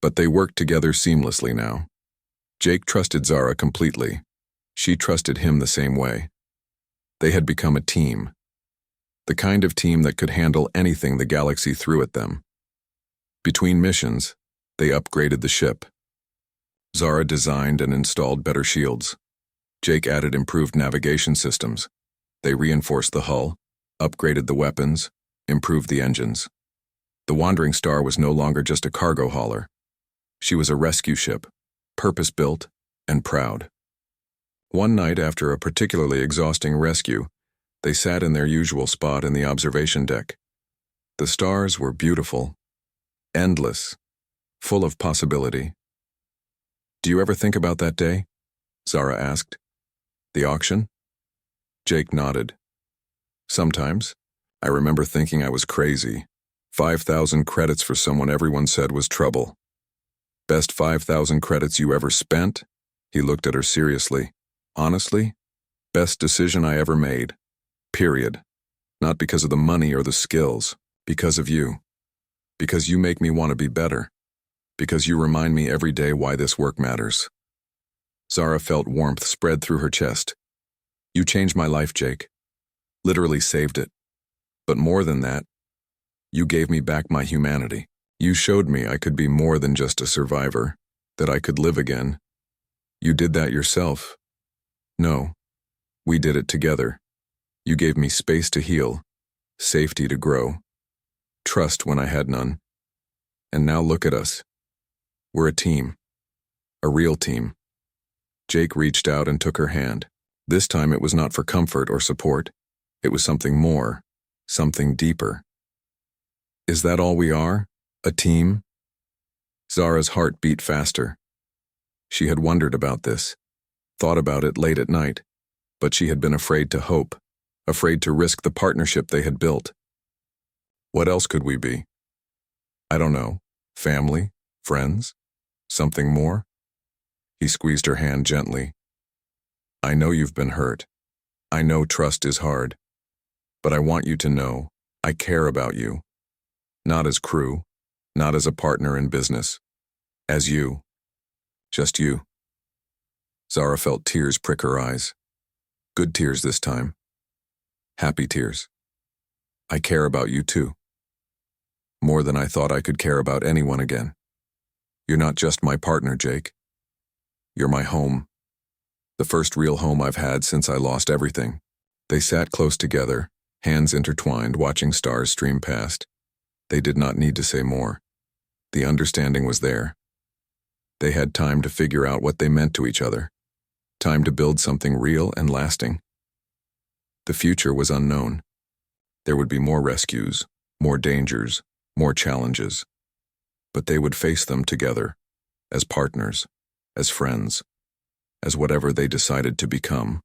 But they worked together seamlessly now. Jake trusted Zara completely. She trusted him the same way. They had become a team. The kind of team that could handle anything the galaxy threw at them. Between missions, they upgraded the ship. Zara designed and installed better shields. Jake added improved navigation systems. They reinforced the hull, upgraded the weapons, improved the engines. The Wandering Star was no longer just a cargo hauler. She was a rescue ship, purpose-built and proud. One night after a particularly exhausting rescue, they sat in their usual spot in the observation deck. The stars were beautiful, endless, full of possibility. Do you ever think about that day? Zara asked. The auction? Jake nodded. Sometimes. I remember thinking I was crazy. 5,000 credits for someone everyone said was trouble. Best 5,000 credits you ever spent? He looked at her seriously. Honestly? Best decision I ever made. Period. Not because of the money or the skills. Because of you. Because you make me want to be better. Because you remind me every day why this work matters. Zara felt warmth spread through her chest. You changed my life, Jake. Literally saved it. But more than that, you gave me back my humanity. You showed me I could be more than just a survivor, that I could live again. You did that yourself. No, we did it together. You gave me space to heal, safety to grow, trust when I had none. And now look at us. We're a team. A real team. Jake reached out and took her hand. This time it was not for comfort or support. It was something more, something deeper. Is that all we are? A team? Zara's heart beat faster. She had wondered about this, thought about it late at night, but she had been afraid to hope, afraid to risk the partnership they had built. What else could we be? I don't know. Family? Friends? Something more? He squeezed her hand gently. I know you've been hurt. I know trust is hard. But I want you to know, I care about you. Not as crew, not as a partner in business. As you. Just you. Zara felt tears prick her eyes. Good tears this time. Happy tears. I care about you too. More than I thought I could care about anyone again. You're not just my partner, Jake. You're my home. The first real home I've had since I lost everything. They sat close together, hands intertwined, watching stars stream past. They did not need to say more. The understanding was there. They had time to figure out what they meant to each other. Time to build something real and lasting. The future was unknown. There would be more rescues, more dangers, more challenges. But they would face them together, as partners, as friends, as whatever they decided to become.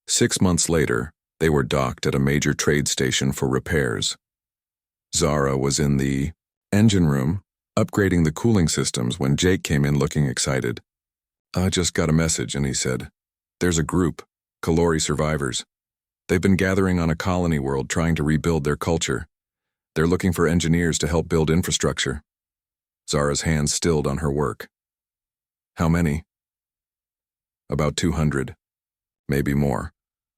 6 months later, they were docked at a major trade station for repairs. Zara was in the engine room, upgrading the cooling systems when Jake came in looking excited. I just got a message, and he said, there's a group, Kalori survivors. They've been gathering on a colony world trying to rebuild their culture. They're looking for engineers to help build infrastructure. Zara's hands stilled on her work. How many? About 200. Maybe more.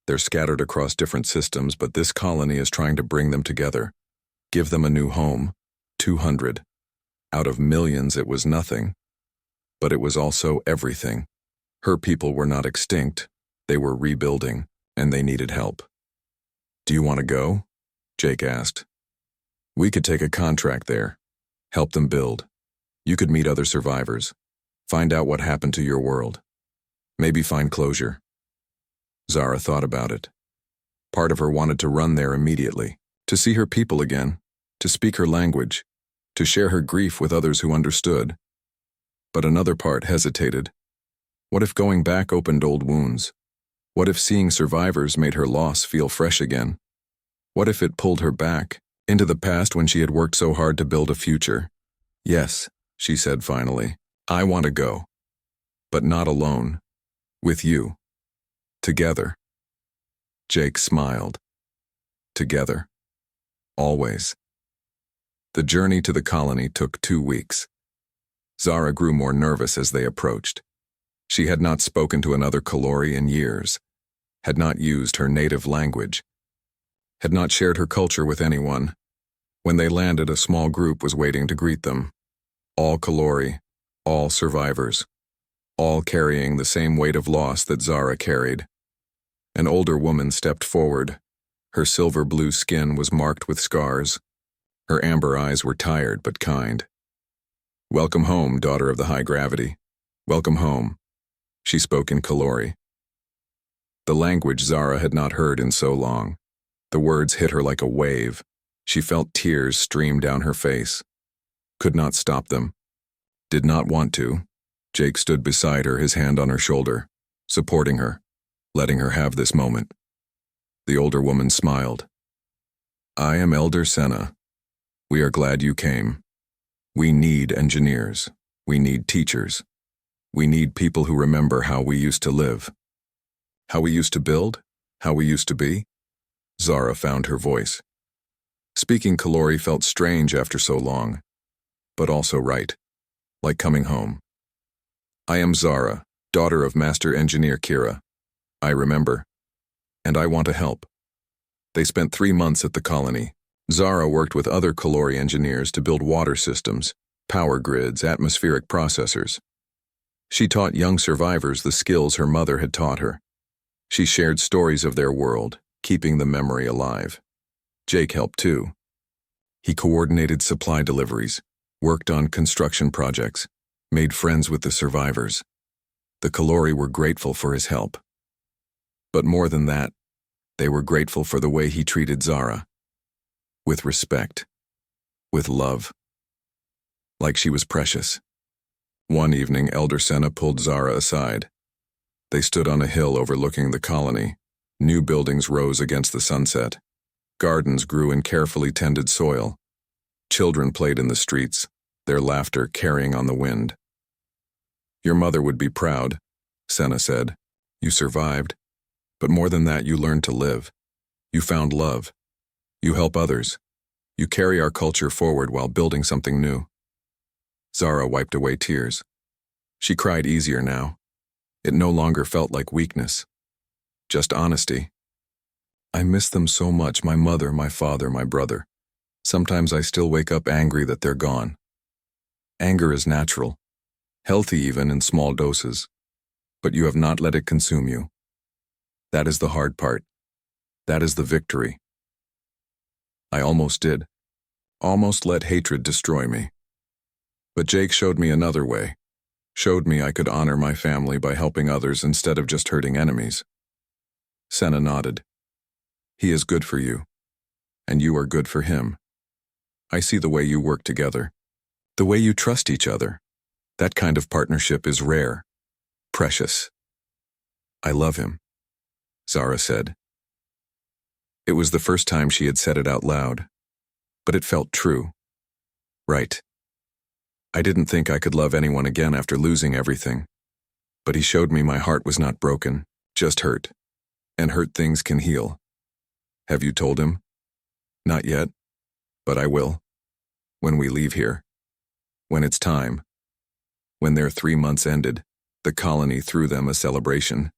They're scattered across different systems, but this colony is trying to bring them together. Give them a new home. 200. Out of millions, it was nothing. But it was also everything. Her people were not extinct. They were rebuilding, and they needed help. Do you want to go? Jake asked. We could take a contract there. Help them build. You could meet other survivors. Find out what happened to your world. Maybe find closure. Zara thought about it. Part of her wanted to run there immediately, to see her people again, to speak her language, to share her grief with others who understood. But another part hesitated. What if going back opened old wounds? What if seeing survivors made her loss feel fresh again? What if it pulled her back, into the past when she had worked so hard to build a future? Yes, she said finally, I want to go. But not alone. With you. Together. Jake smiled. Together. Always. The journey to the colony took 2 weeks. Zara grew more nervous as they approached. She had not spoken to another Kalori in years, had not used her native language, had not shared her culture with anyone. When they landed, a small group was waiting to greet them. All Kalori, all survivors, all carrying the same weight of loss that Zara carried. An older woman stepped forward. Her silver blue skin was marked with scars. Her amber eyes were tired but kind. Welcome home, daughter of the high gravity. Welcome home. She spoke in Kalori. The language Zara had not heard in so long. The words hit her like a wave. She felt tears stream down her face. Could not stop them. Did not want to. Jake stood beside her, his hand on her shoulder, supporting her, letting her have this moment. The older woman smiled. I am Elder Senna. We are glad you came. We need engineers. We need teachers. We need people who remember how we used to live. How we used to build? How we used to be? Zara found her voice. Speaking Kalori felt strange after so long. but also right, like coming home. I am Zara, daughter of Master Engineer Kira. I remember, and I want to help. They spent 3 months at the colony. Zara worked with other Kalori engineers to build water systems, power grids, atmospheric processors. She taught young survivors the skills her mother had taught her. She shared stories of their world, keeping the memory alive. Jake helped too. He coordinated supply deliveries, worked on construction projects, made friends with the survivors. The Kalori were grateful for his help. But more than that, they were grateful for the way he treated Zara. With respect. With love. Like she was precious. One evening, Elder Senna pulled Zara aside. They stood on a hill overlooking the colony. New buildings rose against the sunset. Gardens grew in carefully tended soil. Children played in the streets, their laughter carrying on the wind. Your mother would be proud, Senna said. You survived. But more than that, you learned to live. You found love. You help others. You carry our culture forward while building something new. Zara wiped away tears. She cried easier now. It no longer felt like weakness. Just honesty. I miss them so much, my mother, my father, my brother. Sometimes I still wake up angry that they're gone. Anger is natural, healthy even in small doses, but you have not let it consume you. That is the hard part. That is the victory. I almost did. Almost let hatred destroy me. But Jake showed me another way. Showed me I could honor my family by helping others instead of just hurting enemies. Senna nodded. He is good for you. And you are good for him. I see the way you work together. The way you trust each other. That kind of partnership is rare. Precious. I love him, Zara said. It was the first time she had said it out loud. But it felt true. Right. I didn't think I could love anyone again after losing everything. But he showed me my heart was not broken, just hurt. And hurt things can heal. Have you told him? Not yet. But I will. When we leave here. When it's time. When their 3 months ended, the colony threw them a celebration.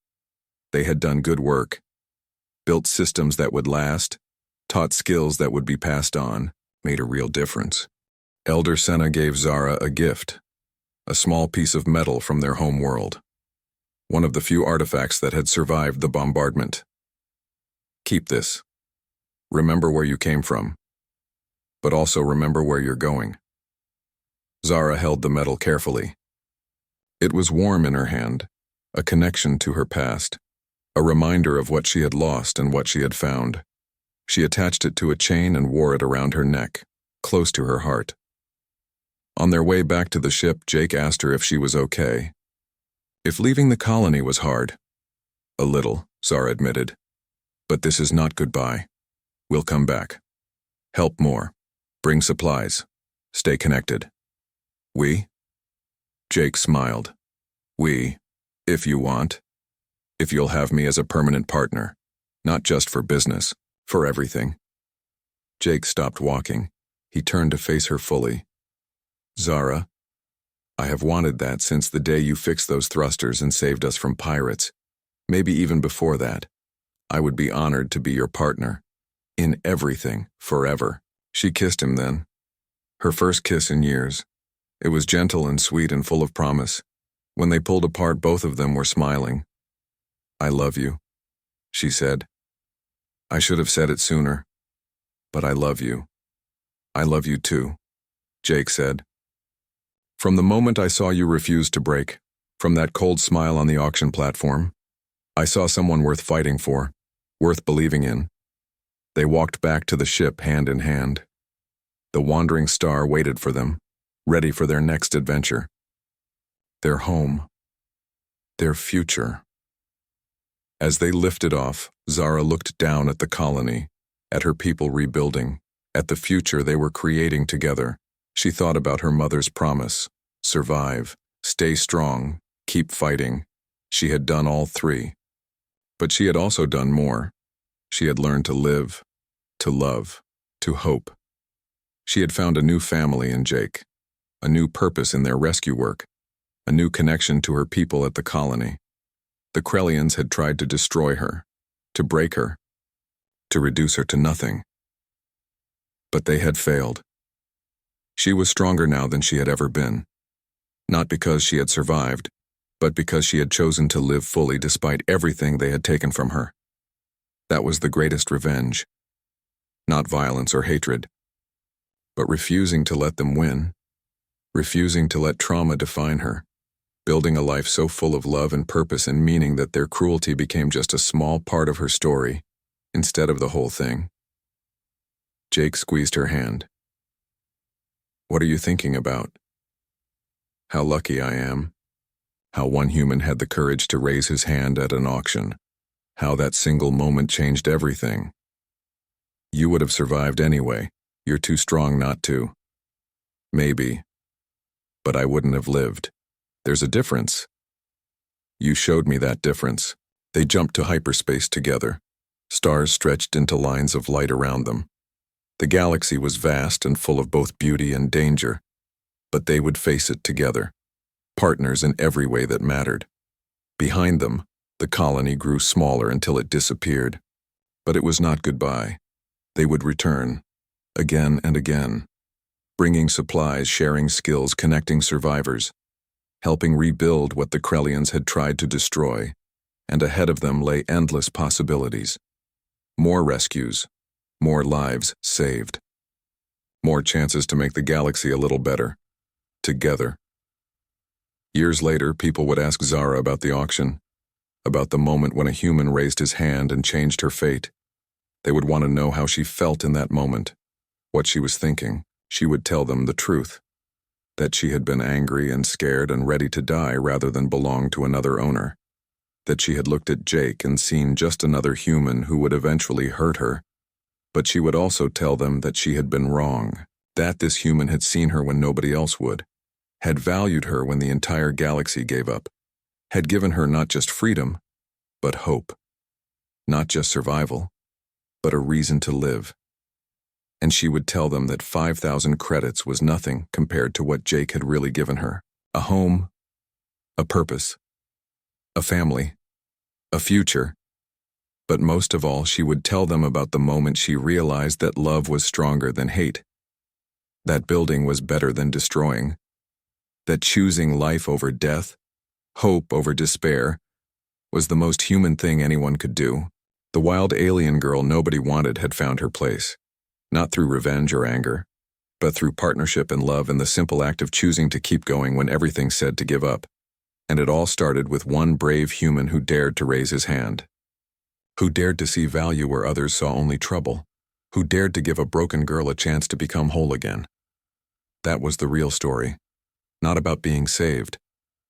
They had done good work. Built systems that would last, taught skills that would be passed on, made a real difference. Elder Senna gave Zara a gift, a small piece of metal from their home world. One of the few artifacts that had survived the bombardment. Keep this. Remember where you came from. But also remember where you're going. Zara held the metal carefully. It was warm in her hand, a connection to her past, a reminder of what she had lost and what she had found. She attached it to a chain and wore it around her neck, close to her heart. On their way back to the ship, Jake asked her if she was okay. If leaving the colony was hard. A little, Zara admitted. But this is not goodbye. We'll come back. Help more. Bring supplies. Stay connected. We? Jake smiled. We, if you want. If you'll have me as a permanent partner. Not just for business, for everything. Jake stopped walking. He turned to face her fully. Zara, I have wanted that since the day you fixed those thrusters and saved us from pirates. Maybe even before that. I would be honored to be your partner. In everything, forever. She kissed him then. Her first kiss in years. It was gentle and sweet and full of promise. When they pulled apart, both of them were smiling. I love you, she said. I should have said it sooner. But I love you. I love you too, Jake said. From the moment I saw you refuse to break, from that cold smile on the auction platform, I saw someone worth fighting for, worth believing in. They walked back to the ship hand in hand. The wandering star waited for them, ready for their next adventure. Their home. Their future. As they lifted off, Zara looked down at the colony, at her people rebuilding, at the future they were creating together. She thought about her mother's promise. Survive, stay strong, keep fighting. She had done all three. But she had also done more. She had learned to live, to love, to hope. She had found a new family in Jake. a new purpose in their rescue work, a new connection to her people at the colony. The Krellians had tried to destroy her, to break her, to reduce her to nothing. But they had failed. She was stronger now than she had ever been, not because she had survived, but because she had chosen to live fully despite everything they had taken from her. That was the greatest revenge. Not violence or hatred, but refusing to let them win, refusing to let trauma define her, building a life so full of love and purpose and meaning that their cruelty became just a small part of her story, instead of the whole thing. Jake squeezed her hand. "What are you thinking about?" "How lucky I am. How one human had the courage to raise his hand at an auction. How that single moment changed everything. You would have survived anyway. You're too strong not to. Maybe. But I wouldn't have lived. There's a difference. You showed me that difference." They jumped to hyperspace together. Stars stretched into lines of light around them. The galaxy was vast and full of both beauty and danger, but they would face it together, partners in every way that mattered. Behind them, the colony grew smaller until it disappeared. But it was not goodbye. They would return, again and again, bringing supplies, sharing skills, connecting survivors, helping rebuild what the Krellians had tried to destroy, and ahead of them lay endless possibilities. More rescues, more lives saved, more chances to make the galaxy a little better, together. Years later, people would ask Zara about the auction, about the moment when a human raised his hand and changed her fate. They would want to know how she felt in that moment, what she was thinking. She would tell them the truth, that she had been angry and scared and ready to die rather than belong to another owner, that she had looked at Jake and seen just another human who would eventually hurt her. But she would also tell them that she had been wrong, that this human had seen her when nobody else would, had valued her when the entire galaxy gave up, had given her not just freedom, but hope, not just survival, but a reason to live. And she would tell them that 5,000 credits was nothing compared to what Jake had really given her. A home, a purpose, a family, a future. But most of all, she would tell them about the moment she realized that love was stronger than hate, that building was better than destroying, that choosing life over death, hope over despair, was the most human thing anyone could do. The wild alien girl nobody wanted had found her place, not through revenge or anger, but through partnership and love and the simple act of choosing to keep going when everything said to give up. And it all started with one brave human who dared to raise his hand, who dared to see value where others saw only trouble, who dared to give a broken girl a chance to become whole again. That was the real story, not about being saved,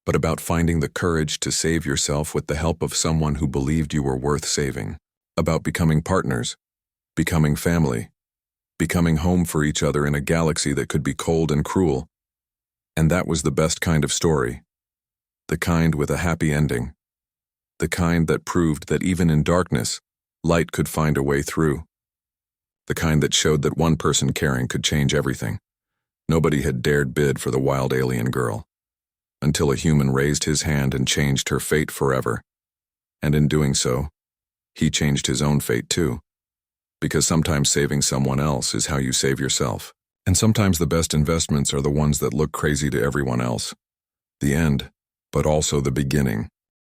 but about finding the courage to save yourself with the help of someone who believed you were worth saving, about becoming partners, becoming family, becoming home for each other in a galaxy that could be cold and cruel. And that was the best kind of story, the kind with a happy ending, the kind that proved that even in darkness, light could find a way through, the kind that showed that one person caring could change everything. Nobody had dared bid for the wild alien girl, until a human raised his hand and changed her fate forever. And in doing so, he changed his own fate too. Because sometimes saving someone else is how you save yourself. And sometimes the best investments are the ones that look crazy to everyone else. The end, but also the beginning.